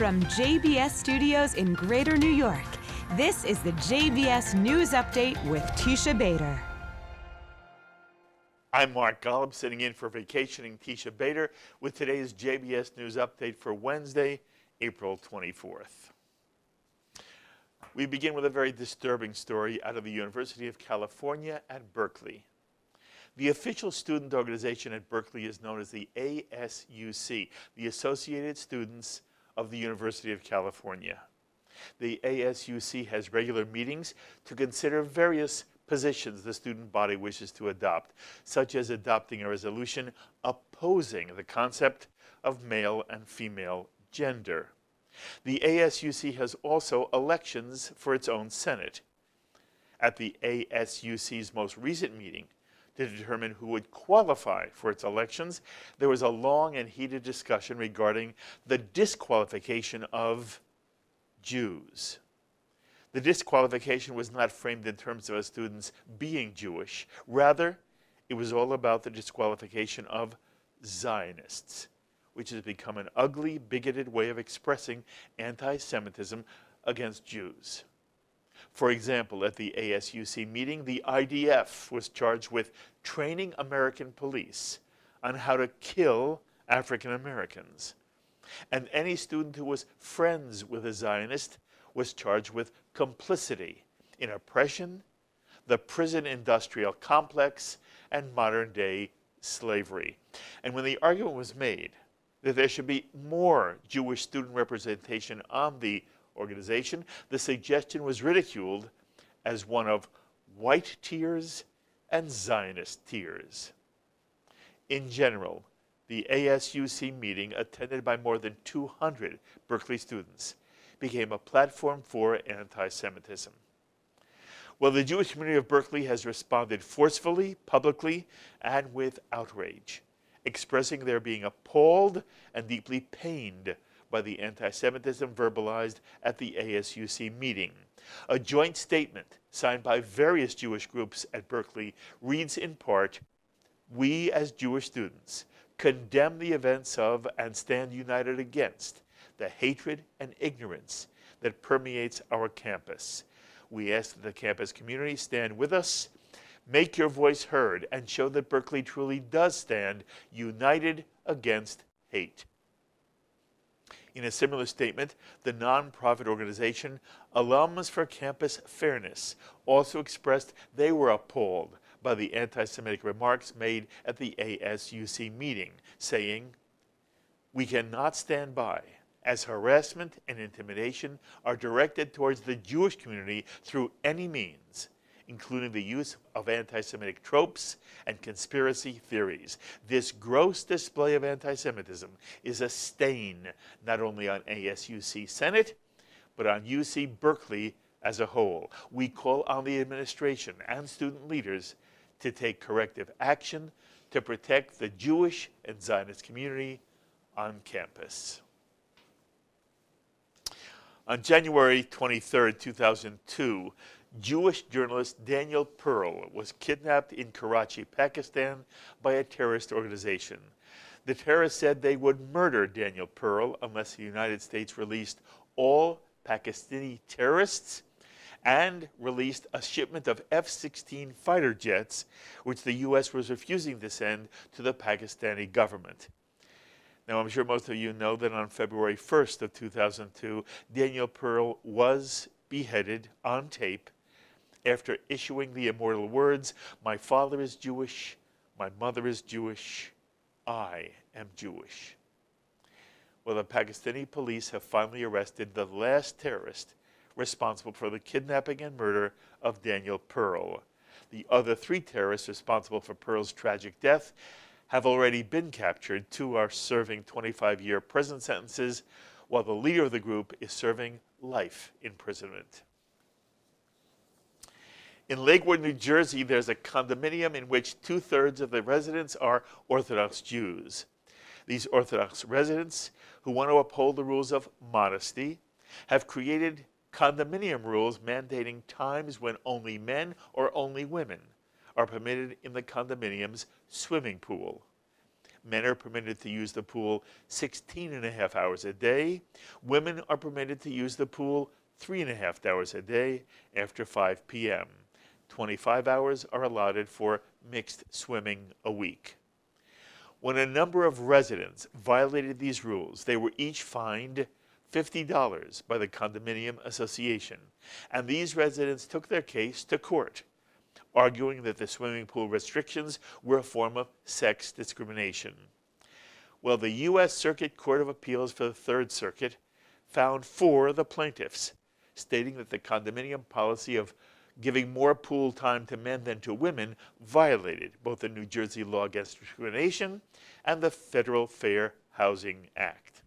From JBS Studios in Greater New York, this is the JBS News Update with Tisha Bader. I'm Mark Golub, sitting in for vacationing Tisha Bader with today's JBS News Update for Wednesday, April 24th. We begin with a very disturbing story out of the University of California at Berkeley. The official student organization at Berkeley is known as the ASUC, the Associated Students of the University of California. The ASUC has regular meetings to consider various positions the student body wishes to adopt, such as adopting a resolution opposing the concept of male and female gender. The ASUC has also elections for its own Senate. At the ASUC's most recent meeting, to determine who would qualify for its elections, there was a long and heated discussion regarding the disqualification of Jews. The disqualification was not framed in terms of a student's being Jewish. Rather, it was all about the disqualification of Zionists, which has become an ugly, bigoted way of expressing anti-Semitism against Jews. For example, at the ASUC meeting, the IDF was charged with training American police on how to kill African Americans. And any student who was friends with a Zionist was charged with complicity in oppression, the prison industrial complex, and modern-day slavery. And when the argument was made that there should be more Jewish student representation on the organization, the suggestion was ridiculed as one of white tears and Zionist tears. In general, the ASUC meeting, attended by more than 200 Berkeley students, became a platform for anti-Semitism. Well, the Jewish community of Berkeley has responded forcefully, publicly, and with outrage, expressing their being appalled and deeply pained by the anti-Semitism verbalized at the ASUC meeting. A joint statement signed by various Jewish groups at Berkeley reads in part, "We as Jewish students condemn the events of and stand united against the hatred and ignorance that permeates our campus. We ask that the campus community stand with us, make your voice heard, and show that Berkeley truly does stand united against hate." In a similar statement, the nonprofit organization Alums for Campus Fairness also expressed they were appalled by the anti-Semitic remarks made at the ASUC meeting, saying, "We cannot stand by as harassment and intimidation are directed towards the Jewish community through any means, including the use of anti-Semitic tropes and conspiracy theories. This gross display of anti-Semitism is a stain not only on ASUC Senate, but on UC Berkeley as a whole. We call on the administration and student leaders to take corrective action to protect the Jewish and Zionist community on campus." On January 23, 2002, Jewish journalist Daniel Pearl was kidnapped in Karachi, Pakistan by a terrorist organization. The terrorists said they would murder Daniel Pearl unless the United States released all Pakistani terrorists and released a shipment of F-16 fighter jets, which the U.S. was refusing to send to the Pakistani government. Now, I'm sure most of you know that on February 1st of 2002, Daniel Pearl was beheaded on tape after issuing the immortal words, "My father is Jewish, my mother is Jewish, I am Jewish." Well, the Pakistani police have finally arrested the last terrorist responsible for the kidnapping and murder of Daniel Pearl. The other 3 terrorists responsible for Pearl's tragic death have already been captured. 2 are serving 25-year prison sentences, while the leader of the group is serving life imprisonment. In Lakewood, New Jersey, there's a condominium in which 2/3 of the residents are Orthodox Jews. These Orthodox residents, who want to uphold the rules of modesty, have created condominium rules mandating times when only men or only women are permitted in the condominium's swimming pool. Men are permitted to use the pool 16 and a half hours a day. Women are permitted to use the pool 3.5 hours a day after 5 p.m. 25 hours are allotted for mixed swimming a week. When a number of residents violated these rules, they were each fined $50 by the Condominium Association, and these residents took their case to court, arguing that the swimming pool restrictions were a form of sex discrimination. Well, the U.S. Circuit Court of Appeals for the Third Circuit found for the plaintiffs, stating that the condominium policy of giving more pool time to men than to women violated both the New Jersey law against discrimination and the Federal Fair Housing Act.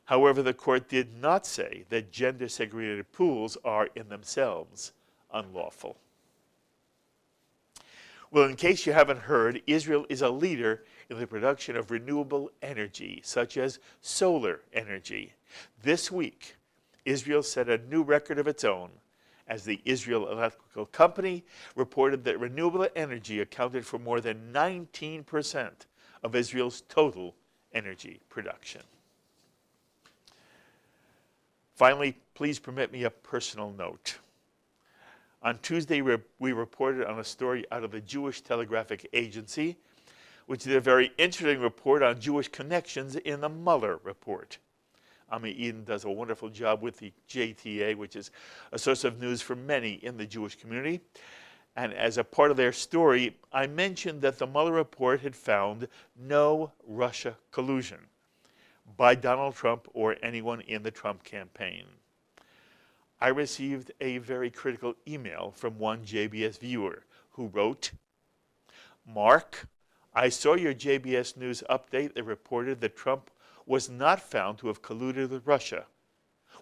However, the court did not say that gender-segregated pools are in themselves unlawful. Well, in case you haven't heard, Israel is a leader in the production of renewable energy, such as solar energy. This week, Israel set a new record of its own as the Israel Electrical Company reported that renewable energy accounted for more than 19% of Israel's total energy production. Finally, please permit me a personal note. On Tuesday, we reported on a story out of the Jewish Telegraphic Agency, which did a very interesting report on Jewish connections in the Mueller report. Ami Eden does a wonderful job with the JTA, which is a source of news for many in the Jewish community. And as a part of their story, I mentioned that the Mueller report had found no Russia collusion by Donald Trump or anyone in the Trump campaign. I received a very critical email from one JBS viewer who wrote, "Mark, I saw your JBS News update that reported that Trump was not found to have colluded with Russia,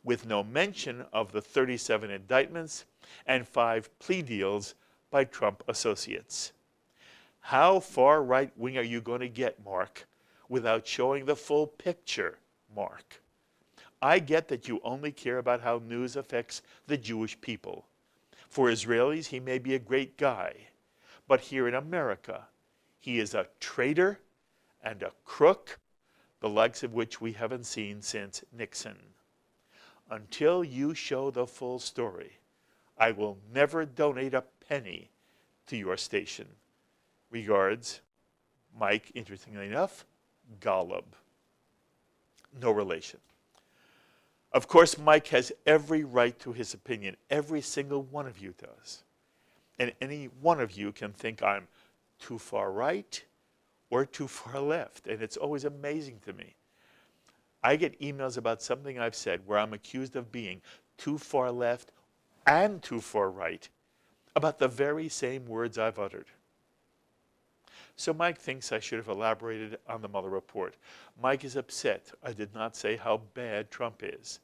with no mention of the 37 indictments and 5 plea deals by Trump associates. How far right-wing are you going to get, Mark, without showing the full picture, Mark? I get that you only care about how news affects the Jewish people. For Israelis, he may be a great guy, but here in America, he is a traitor and a crook, the likes of which we haven't seen since Nixon. Until you show the full story, I will never donate a penny to your station. Regards, Mike, interestingly enough, Golub. No relation. Of course, Mike has every right to his opinion. Every single one of you does. And any one of you can think I'm too far right or too far left. And it's always amazing to me. I get emails about something I've said where I'm accused of being too far left and too far right about the very same words I've uttered. So Mike thinks I should have elaborated on the Mueller report. Mike is upset I did not say how bad Trump is,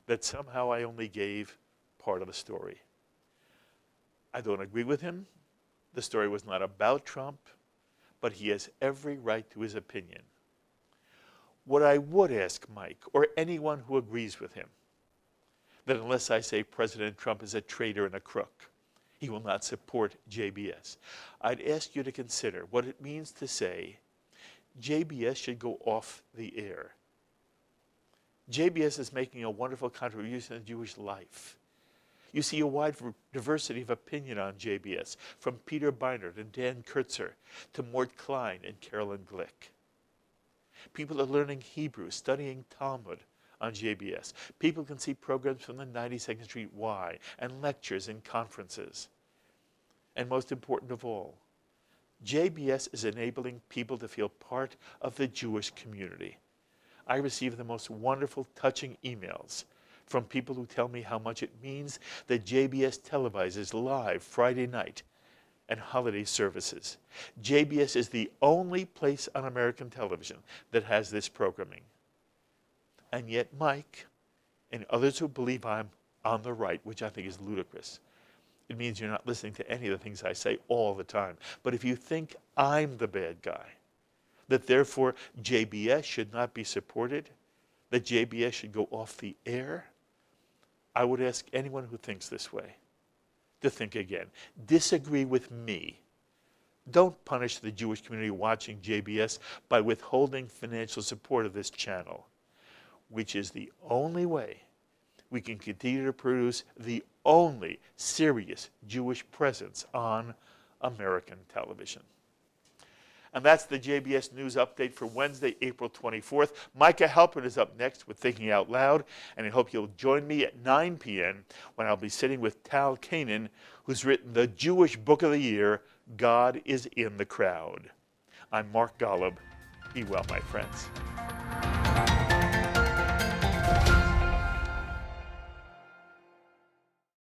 that somehow I only gave part of the story. I don't agree with him. The story was not about Trump, but he has every right to his opinion. What I would ask Mike, or anyone who agrees with him, that unless I say President Trump is a traitor and a crook, he will not support JBS. I'd ask you to consider what it means to say JBS should go off the air. JBS is making a wonderful contribution to Jewish life. You see a wide diversity of opinion on JBS, from Peter Beinart and Dan Kurtzer to Mort Klein and Carolyn Glick. People are learning Hebrew, studying Talmud on JBS. People can see programs from the 92nd Street Y and lectures and conferences. And most important of all, JBS is enabling people to feel part of the Jewish community. I receive the most wonderful, touching emails from people who tell me how much it means that JBS televises live Friday night and holiday services. JBS is the only place on American television that has this programming. And yet Mike and others who believe I'm on the right, which I think is ludicrous. It means you're not listening to any of the things I say all the time. But if you think I'm the bad guy, that therefore JBS should not be supported, that JBS should go off the air, I would ask anyone who thinks this way to think again. Disagree with me, Don't punish the Jewish community watching JBS by withholding financial support of this channel, which is the only way we can continue to produce the only serious Jewish presence on American television. And that's the JBS News Update for Wednesday, April 24th. Micah Halpern is up next with Thinking Out Loud, and I hope you'll join me at 9 p.m. when I'll be sitting with Tal Kanan, who's written the Jewish Book of the Year, God is in the Crowd. I'm Mark Golub. Be well, my friends.